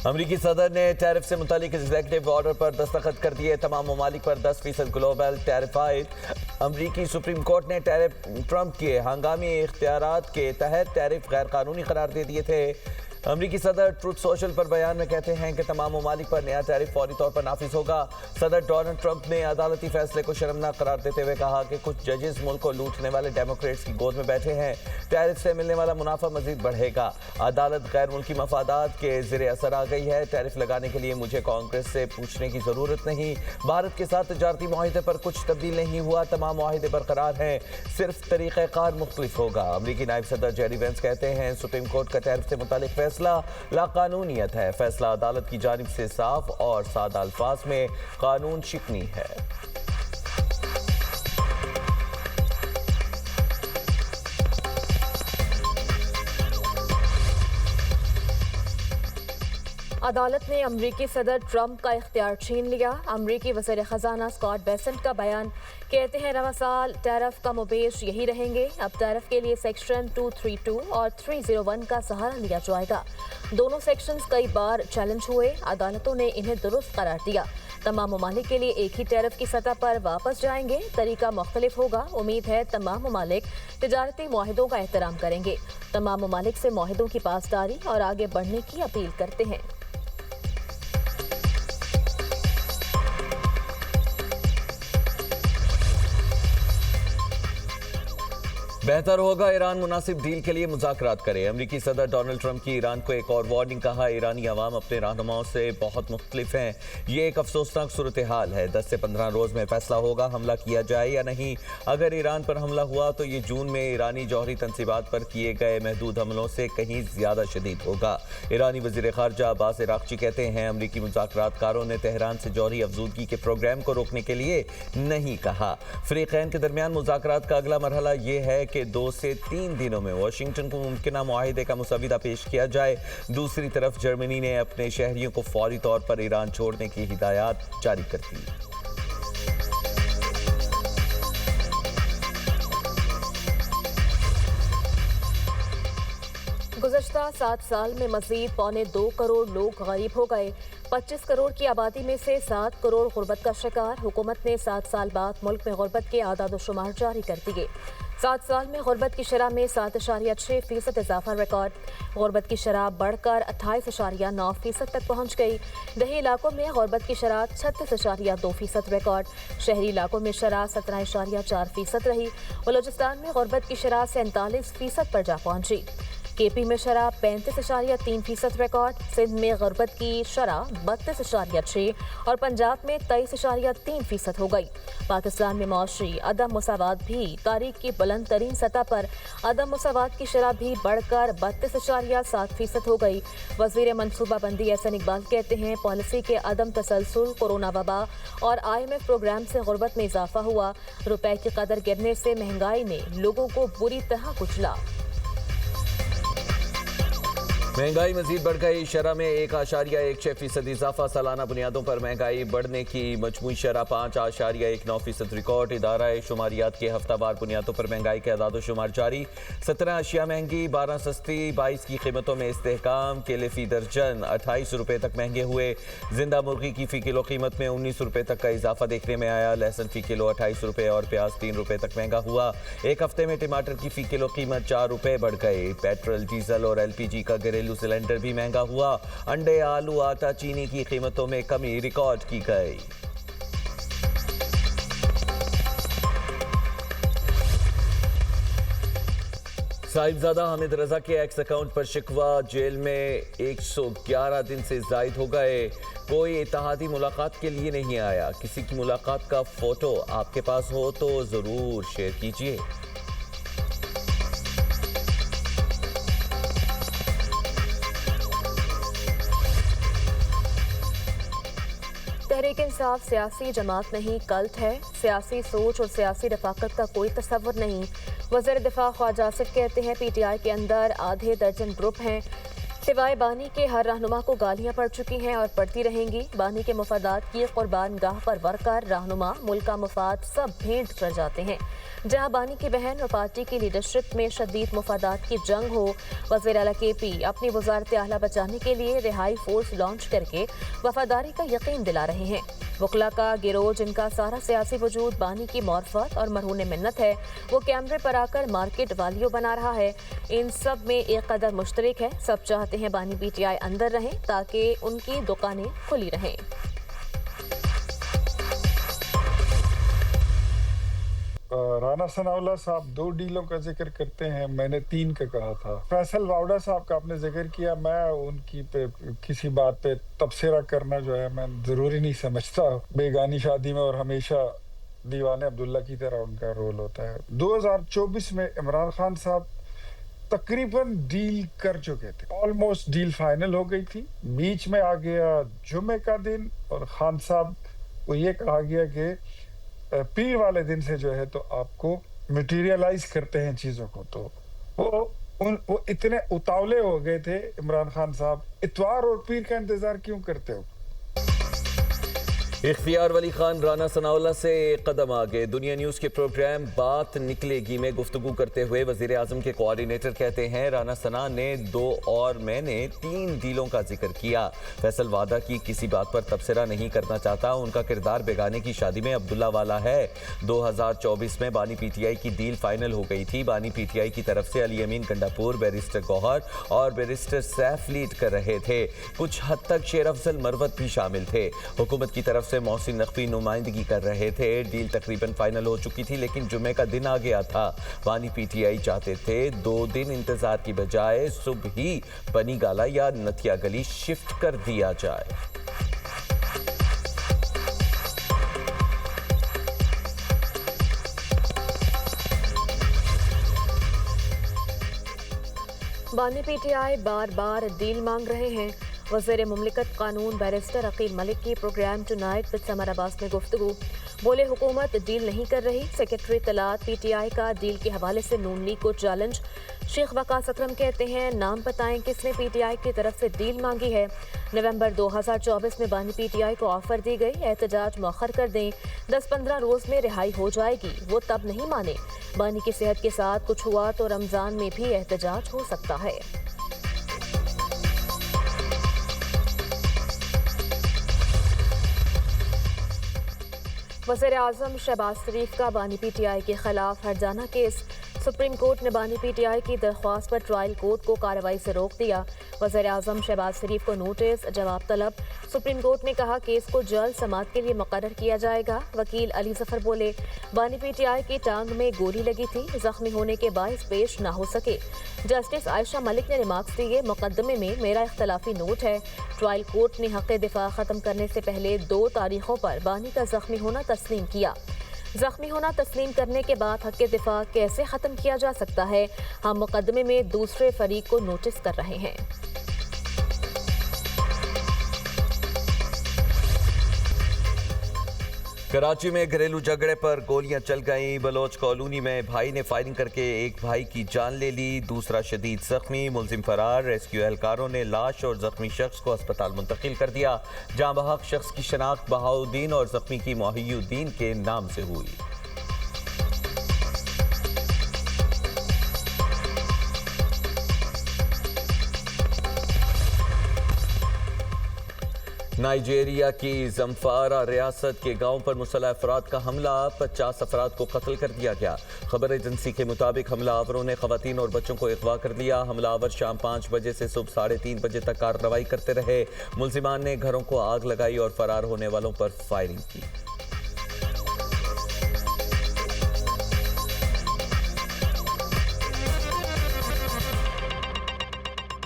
अमरीकी सदर ने टैरिफ से मुतालिक एग्जीक्यूटिव ऑर्डर पर दस्तखत कर दिए। तमाम ममालिक पर 10% ग्लोबल टैरिफाइड। अमरीकी सुप्रीम कोर्ट ने ट्रंप के हंगामी इख्तियारात के तहत टैरिफ गैर कानूनी करार दे दिए थे। अमरीकी सदर ट्रुथ सोशल पर बयान में कहते हैं कि तमाम ममालिक पर नया टैरिफ फौरी तौर पर नाफिज होगा। सदर डोनाल्ड ट्रंप ने अदालती फैसले को शर्मनाक करार देते हुए कहा कि कुछ जजेस मुल्क को लूटने वाले डेमोक्रेट्स की गोद में बैठे हैं। टैरिफ से मिलने वाला मुनाफा मजीद बढ़ेगा। अदालत गैर मुल्की मफादात के ज़ेरे असर आ गई है। टैरिफ लगाने के लिए मुझे कांग्रेस से पूछने की ज़रूरत नहीं। भारत के साथ तजारती मुआहिदे पर कुछ तब्दील नहीं हुआ। तमाम मुआहिदे बरकरार हैं, सिर्फ तरीक़ाकार मुख्तलिफ होगा। अमरीकी नायब सदर जेरी वेंस कहते हैं सुप्रीम कोर्ट का टैरिफ से मुतालिक फैसला लाकानूनियत है। फैसला अदालत की जानिब से साफ और सादा अल्फाज में कानून शिकनी है। अदालत ने अमरीकी सदर ट्रंप का इख्तियार छीन लिया। अमरीकी वज़ीर ख़जाना स्कॉट बेसेंट का बयान, कहते हैं रवा साल टैरिफ का मुबेश यही रहेंगे। अब टैरिफ के लिए सेक्शन 232 और 301 का सहारा लिया जाएगा। दोनों सेक्शंस कई बार चैलेंज हुए, अदालतों ने इन्हें दुरुस्त करार दिया। तमाम ममालिक के लिए एक ही टैरिफ की सतह पर वापस जाएंगे। तरीका मुख्तलिफ होगा। उम्मीद है तमाम ममालिक तिजारती मुआहिदों का एहतराम करेंगे। तमाम ममालिक से मुआहिदों की पासदारी और आगे बढ़ने की अपील करते हैं। बेहतर होगा ईरान मुनासिब डील के लिए मुज़ाकरात करे। अमरीकी सदर डोनाल्ड ट्रंप की ईरान को एक और वार्निंग। कहा, ईरानी अवाम अपने रहनुमाओं से बहुत मुख्तलिफ हैं। ये एक अफसोसनाक सूरत हाल है। 10 से 15 रोज़ में फैसला होगा हमला किया जाए या नहीं। अगर ईरान पर हमला हुआ तो ये जून में ईरानी जौहरी तनसीबात पर किए गए महदूद हमलों से कहीं ज़्यादा शदीद होगा। ईरानी वज़ीर ख़ारजा अब्बास इराक़ची कहते हैं अमरीकी मुज़ाकरातकारों ने तेहरान से जौहरी अफजूदगी के प्रोग्राम को रोकने के लिए नहीं कहा। फ़रीक़ैन के दरमियान मुज़ाकरात का अगला मरहला ये है कि 2 से 3 दिनों में वाशिंगटन को मुमकिना मुआहिदे का मुसविदा पेश किया जाए। दूसरी तरफ जर्मनी ने अपने शहरियों को फौरी तौर पर ईरान छोड़ने की हिदायत जारी कर दी। गुज़श्ता 7 साल में मज़ीद 2.25 करोड़ लोग गरीब हो गए। 25 करोड़ की आबादी में से 7 करोड़ गुर्बत का शिकार। हुकूमत ने 7 साल बाद मुल्क में गुर्बत के आदाद शुमार जारी कर दिए। 7 साल में गुर्बत की शरह में 7.6% इजाफा रिकॉर्ड। गुर्बत की शरह बढ़कर 28.9% तक पहुँच गई। दही इलाकों में गुर्बत की शरह 36.2% रिकॉर्ड। शहरी इलाकों में शरह 17.4% रही। बलूचिस्तान में गुर्बत की शरह 47% पर जा पहुँची। केपी में शरह 35.3% रिकॉर्ड। सिंध में गुर्बत की शरह 32.6 और पंजाब में 23.3% हो गई। पाकिस्तान में मौशी अदम मुसावात भी तारीख की बुलंद तरीन सतह पर। अदम मुसावात की शरह भी बढ़कर 32.7% हो गई। वज़ीर मनसूबाबंदी एहसन इकबाल कहते हैं पॉलिसी के अदम तसलसल, कोरोना वबा और IMF प्रोग्राम से गुर्बत में इजाफा हुआ। रुपए की कदर गिरने से महंगाई ने लोगों को बुरी तरह कुचला। महंगाई मजीद बढ़ गई। शरह में 1.16% इजाफा। सालाना बुनियादों पर महंगाई बढ़ने की मजमूई शरह 5.19% रिकॉर्ड। इदारा शुमारियात के हफ्तावार बुनियादों पर महंगाई के अदाद शुमार जारी। 17 अशिया महंगी, 12 सस्ती। 22 की कीमतों में इस्तेहकाम। केले फी दर्जन 28 रुपये तक महंगे हुए। जिंदा मुर्गी की फ़ी किलो कीमत में 19 रुपये तक का इजाफा देखने में आया। लहसुन फ़ी किलो 28 रुपये और प्याज 3 रुपये तक महंगा हुआ। एक हफ्ते में टमाटर की फ़ी किलो कीमत 4 रुपये बढ़ गई। पेट्रोल, डीजल और LPG का घरेलू सिलेंडर भी महंगा हुआ। अंडे, आलू, आटा, चीनी की कीमतों में कमी रिकॉर्ड की गई। साहिबजादा हामिद रजा के एक्स अकाउंट पर शिकवा। जेल में 111 दिन से जायद हो गए। कोई इत्तेहादी मुलाकात के लिए नहीं आया। किसी की मुलाकात का फोटो आपके पास हो तो जरूर शेयर कीजिए। तहरीक इंसाफ सियासी जमात नहीं, कल्ट है। सियासी सोच और सियासी रफाकत का कोई तस्वर नहीं। वज़ीर दिफा ख्वाजा आसिफ कहते हैं PTI के अंदर आधे दर्जन ग्रुप हैं। सिवाय बानी के हर रहनुमा को गालियां पड़ चुकी हैं और पड़ती रहेंगी। बानी के मुफादात की कुर्बान गाह पर वर्कर, रहनुमा, मुल्क का मुफाद सब भेंट कर जाते हैं। जहां बानी की बहन और पार्टी की लीडरशिप में शदीद मुफादात की जंग हो, वज़ीर आला KP अपनी वज़ारत आला बचाने के लिए रिहाई फोर्स लॉन्च करके वफादारी का यकीन दिला रहे हैं। वकला का गिरोह जिनका सारा सियासी वजूद बानी की मौरफत और मरहून मिन्नत है, वो कैमरे पर आकर मार्केट वालियों बना रहा है। इन सब में एक कदर मुश्तरक है, सब चाहते हैं बानी PTI अंदर रहें ताकि उनकी दुकानें खुली रहें। राना सनाउल्लाह साहब 2 डीलों का जिक्र करते हैं, मैंने 3 का कहा था। फैसल वावड़ा साहब का आपने जिक्र किया, मैं उनकी पे किसी बात पे तबसरा करना जो है मैं ज़रूरी नहीं समझता। बेगानी शादी में और हमेशा दीवाने अब्दुल्ला की तरह उनका रोल होता है। 2024 में इमरान खान साहब तकरीबन डील कर चुके थे, ऑलमोस्ट डील फाइनल हो गई थी। बीच में आ गया जुमे का दिन और खान साहब को ये कहा गया कि पीर वाले दिन से जो है तो आपको मटेरियलाइज करते हैं चीज़ों को। तो वो इतने उतावले हो गए थे इमरान खान साहब, इतवार और पीर का इंतजार क्यों करते हो? इख्तियार वली खान राना सनाउल्लाह से एक कदम आगे। दुनिया न्यूज़ के प्रोग्राम बात निकलेगी में गुफ्तगू करते हुए वज़ीर आज़म के कोऑर्डिनेटर कहते हैं, राना सना ने 2 और मैंने 3 डीलों का जिक्र किया। फैसल वादा की किसी बात पर तबसरा नहीं करना चाहता, उनका किरदार बेगाने की शादी में अब्दुल्ला वाला है। 2024 में बानी PTI की डील फाइनल हो गई थी। बानी PTI की तरफ से अली अमीन गंडापुर, बैरिस्टर गौहर और बैरिस्टर सैफ लीड कर रहे थे। कुछ हद तक शेर अफजल मरवत भी शामिल थे। हुकूमत की तरफ से मोहसिन नकवी नुमाइंदगी कर रहे थे। डील तकरीबन फाइनल हो चुकी थी, लेकिन जुमे का दिन आ गया था। बानी PTI चाहते थे 2 दिन इंतजार की बजाय सुबह ही बनी गाला या नथिया गली शिफ्ट कर दिया जाए। बानी PTI बार बार डील मांग रहे हैं। वज़ीर मुमलिकत कानून बैरिस्टर अकील मलिक की program tonight with Samar Abbas में गुफ्तगू, बोले हुकूमत डील नहीं कर रही। सेक्रेटरी तलात PTI का डील के हवाले से नून लीग को चैलेंज। शेख वकास अकरम कहते हैं, नाम बताएं किसने PTI की तरफ से डील मांगी है। नवंबर 2024 में बानी PTI को ऑफर दी गई, एहतजाज मौखर कर दें, 10-15 रोज में रिहाई हो जाएगी। वो तब नहीं माने। बानी की सेहत के साथ कुछ हुआ तो रमजान में भी एहतजाज हो सकता है। वज़ीर आज़म शहबाज शरीफ का बानी PTI के खिलाफ हरजाना केस। सुप्रीम कोर्ट ने बानी PTI की दरख्वास्त पर ट्रायल कोर्ट को कार्रवाई से रोक दिया। वज़ीर आज़म शहबाज शरीफ को नोटिस, जवाब तलब। सुप्रीम कोर्ट ने कहा केस को जल्द समाअत के लिए मुकर्रर किया जाएगा। वकील अली जफर बोले, बानी PTI की टांग में गोली लगी थी, जख्मी होने के बायस पेश ना हो सके। जस्टिस आयशा मलिक ने रिमार्क्स दिए, मुकदमे में मेरा इख्तलाफी नोट है। ट्रायल कोर्ट ने हक़ दिफा ख़त्म करने से पहले 2 तारीखों पर बानी का जख्मी होना तस्लीम किया। जख्मी होना तस्लीम करने के बाद हक़ दिफा कैसे ख़त्म किया जा सकता है? हम मुकदमे में दूसरे फरीक को नोटिस कर रहे हैं। कराची में घरेलू झगड़े पर गोलियां चल गईं। बलोच कॉलोनी में भाई ने फायरिंग करके एक भाई की जान ले ली, दूसरा शदीद जख्मी, मुलजिम फरार। रेस्क्यू एहलकारों ने लाश और जख्मी शख्स को अस्पताल मुंतकिल कर दिया। जाँ बहक शख्स की शनाख्त बहाउद्दीन और जख्मी की मोहियुद्दीन के नाम से हुई। नाइजेरिया की जम्फारा रियासत के गांव पर मुसल्लह अफराद का हमला, 50 अफराद को कत्ल कर दिया गया। खबर एजेंसी के मुताबिक हमलावरों ने खवातीन और बच्चों को अगवा कर लिया। हमलावर शाम 5 बजे से सुबह 3:30 बजे तक कार्रवाई करते रहे। मुलजिमान ने घरों को आग लगाई और फरार होने वालों पर फायरिंग की।